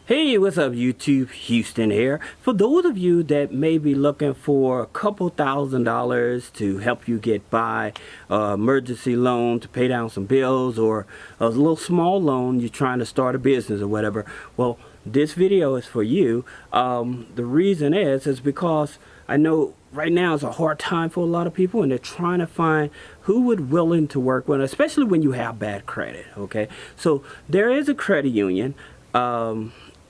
Hey, what's up YouTube? Houston here. For those of you that may be looking for a couple $1,000s to help you get by, emergency loan to pay down some bills, or a little small loan you're trying to start a business or whatever, well, this video is for you. The reason is because I know right now is a hard time for a lot of people, and they're trying to find who would willing to work with, especially when you have bad credit. Okay, so there is a credit union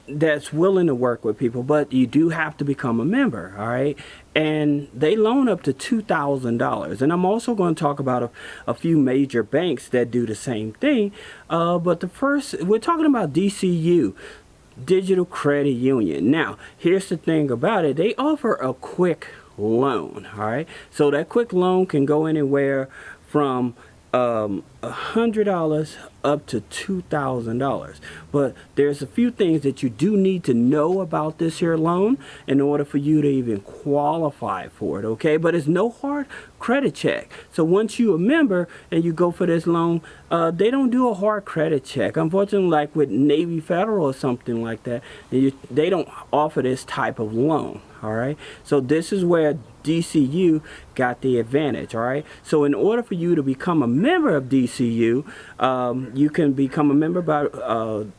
that's willing to work with people, but you do have to become a member. All right, and they loan up to $2,000. And I'm also going to talk about a few major banks that do the same thing, but the first, we're talking about DCU, Digital Credit Union. Now here's the thing about it: they offer a quick loan. All right, so that quick loan can go anywhere from $100 up to $2,000. But there's a few things that you do need to know about this here loan in order for you to even qualify for it. Okay, but it's no hard credit check. So once you're a member and you go for this loan, they don't do a hard credit check. Unfortunately, like with Navy Federal or something like that, they don't offer this type of loan. All right, so this is where DCU got the advantage. All right, so in order for you to become a member of DCU, you can become a member by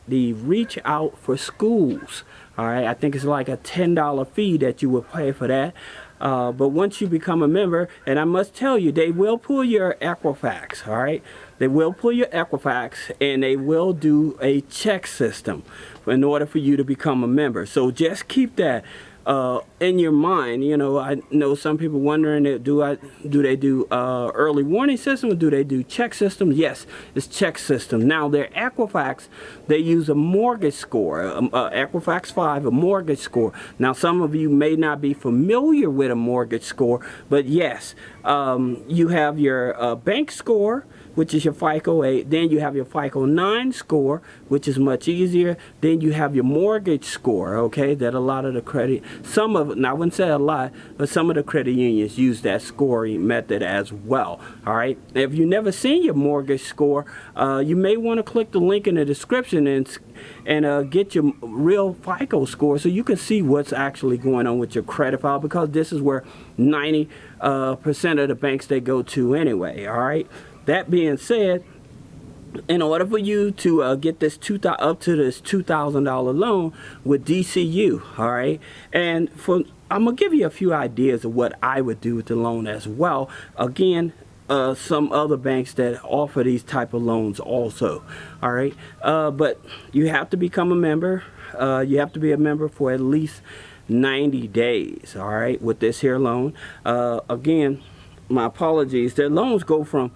the Reach Out for Schools. All right, I think it's like a $10 fee that you will pay for that. But once you become a member, and I must tell you, they will pull your Equifax. All right, they will pull your Equifax, and they will do a check system in order for you to become a member. So just keep that in your mind. You know, I know some people wondering, do they do early warning system, or do they do check system? Yes, it's check system. Now their Equifax, they use a mortgage score, Equifax 5, a mortgage score. Now some of you may not be familiar with a mortgage score, but yes, you have your bank score, which is your FICO 8. Then you have your FICO 9 score, which is much easier. Then you have your mortgage score, okay, that a lot of the credit, some of, now I wouldn't say a lot, but some of the credit unions use that scoring method as well. All right, if you've never seen your mortgage score, you may want to click the link in the description and get your real FICO score so you can see what's actually going on with your credit file, because this is where 90% of the banks they go to anyway. All right, that being said, in order for you to get this up to this $2,000 loan with DCU, all right, and I'm gonna give you a few ideas of what I would do with the loan as well. Again, some other banks that offer these type of loans also. All right, but you have to become a member. You have to be a member for at least 90 days. All right, with this here loan. Again, my apologies. Their loans go from,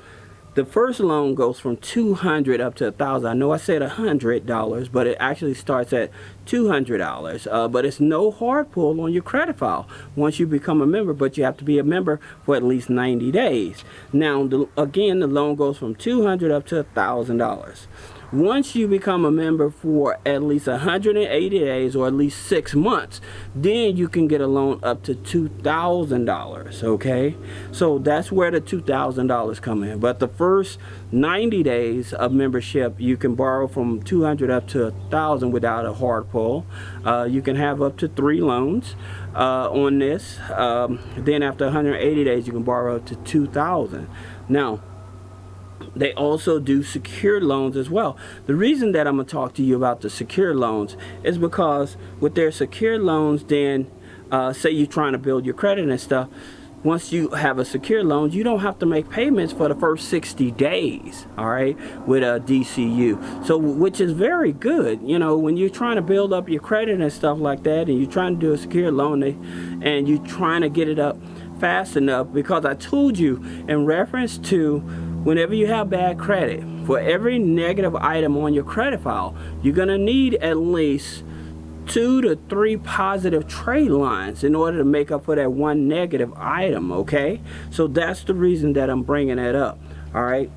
the first loan goes from $200 up to $1,000. I know I said $100, but it actually starts at $200. But it's no hard pull on your credit file once you become a member, but you have to be a member for at least 90 days. Now, again, the loan goes from $200 up to $1,000. Once you become a member for at least 180 days or at least 6 months, then you can get a loan up to $2,000. Okay, so that's where the $2,000 come in. But the first 90 days of membership, you can borrow from $200 up to $1,000 without a hard pull. You can have up to 3 loans on this. Then after 180 days, you can borrow up to $2,000. Now, they also do secured loans as well. The reason that I'm going to talk to you about the secured loans is because with their secured loans, then say you're trying to build your credit and stuff, once you have a secured loan, you don't have to make payments for the first 60 days, all right, with a DCU. So, which is very good. You know, when you're trying to build up your credit and stuff like that, and you're trying to do a secured loan, and you're trying to get it up fast enough, because I told you in reference to whenever you have bad credit, for every negative item on your credit file, you're gonna need at least 2 to 3 positive trade lines in order to make up for that one negative item. Okay, so that's the reason that I'm bringing that up. All right,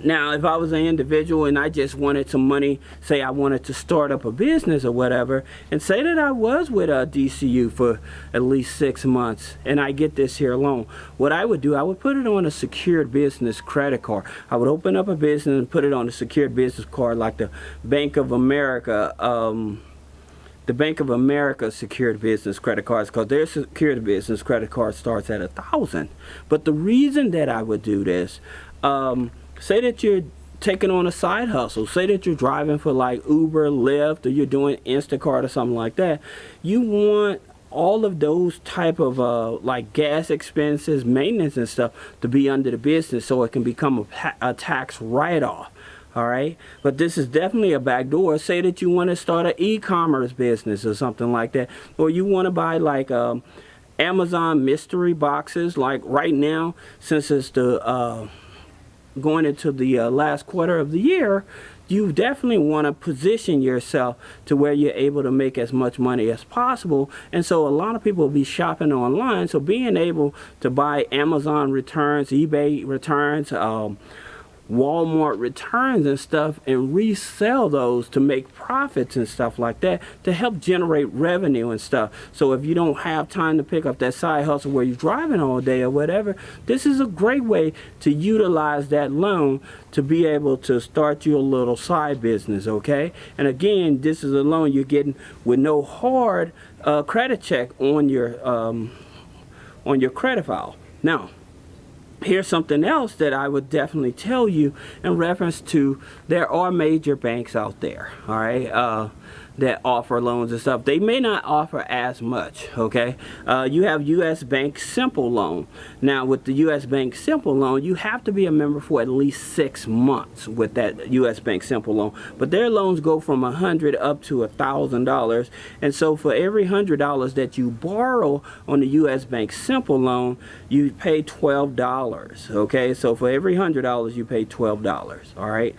now if I was an individual and I just wanted some money, say I wanted to start up a business or whatever, and say that I was with a DCU for at least 6 months and I get this here loan, what I would do, I would put it on a secured business credit card. I would open up a business and put it on a secured business card, like the Bank of America the Bank of America secured business credit cards, because their secured business credit card starts at $1,000. But the reason that I would do this, say that you're taking on a side hustle, say that you're driving for like Uber, Lyft, or you're doing Instacart or something like that. You want all of those type of like gas expenses, maintenance and stuff to be under the business, so it can become a tax write-off. All right, but this is definitely a backdoor. Say that you want to start an e-commerce business or something like that, or you want to buy like Amazon mystery boxes. Like right now, since it's the going into the last quarter of the year, you definitely want to position yourself to where you're able to make as much money as possible. And so a lot of people will be shopping online, so being able to buy Amazon returns, eBay returns, Walmart returns and stuff, and resell those to make profits and stuff like that, to help generate revenue and stuff. So if you don't have time to pick up that side hustle where you're driving all day or whatever, this is a great way to utilize that loan to be able to start your little side business. Okay, and again, this is a loan you're getting with no hard credit check on your credit file. Now, here's something else that I would definitely tell you in reference to: there are major banks out there, all right, that offer loans and stuff. They may not offer as much, okay? You have U.S. Bank Simple Loan. Now, with the U.S. Bank Simple Loan, you have to be a member for at least 6 months with that U.S. Bank Simple Loan. But their loans go from $100 up to $1,000. And so for every $100 that you borrow on the U.S. Bank Simple Loan, you pay $12, okay? So for every $100, you pay $12, all right?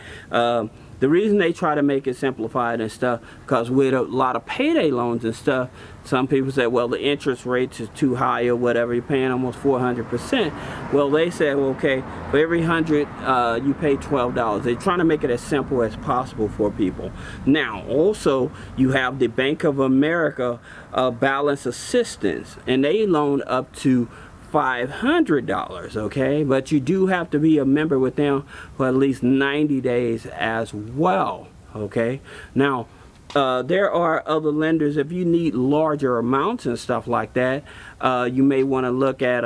The reason they try to make it simplified and stuff, because with a lot of payday loans and stuff, some people say, well, the interest rates is too high or whatever, you're paying almost 400%. Well, they say, well, okay, for every 100, you pay $12. They're trying to make it as simple as possible for people. Now, also, you have the Bank of America Balance Assistance, and they loan up to $500, okay? But you do have to be a member with them for at least 90 days as well, okay? Now, there are other lenders. If you need larger amounts and stuff like that, you may want to look at,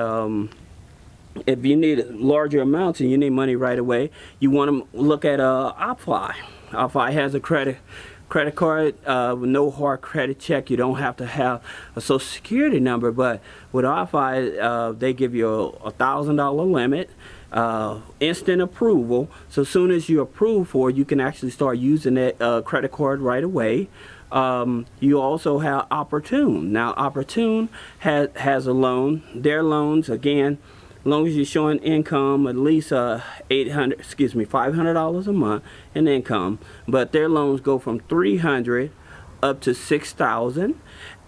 if you need larger amounts and you need money right away, you want to look at OppFi. OppFi has a credit card with no hard credit check. You don't have to have a social security number, but with OppFi, they give you a $1,000 limit, instant approval. So as soon as you approve for it, you can actually start using that credit card right away. You also have Opportune. Now, Opportune has a loan. Their loans, again, as long as you're showing income at least $500 a month in income, but their loans go from $300 up to $6,000,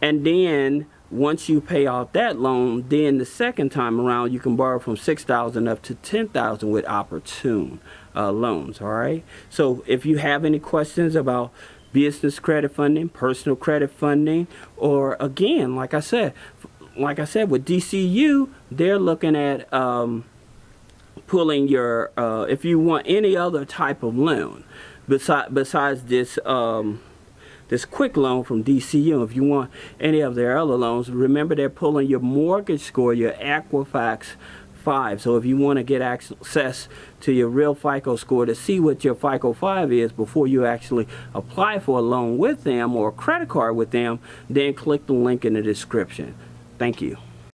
and then once you pay off that loan, then the second time around you can borrow from $6,000 up to $10,000 with Opportune loans. All right. So if you have any questions about business credit funding, personal credit funding, or again, like I said, with DCU, they're looking at pulling your, if you want any other type of loan besides this this quick loan from DCU, if you want any of their other loans, remember they're pulling your mortgage score, your Equifax 5. So if you want to get access to your real FICO score to see what your FICO 5 is before you actually apply for a loan with them or a credit card with them, then click the link in the description. Thank you.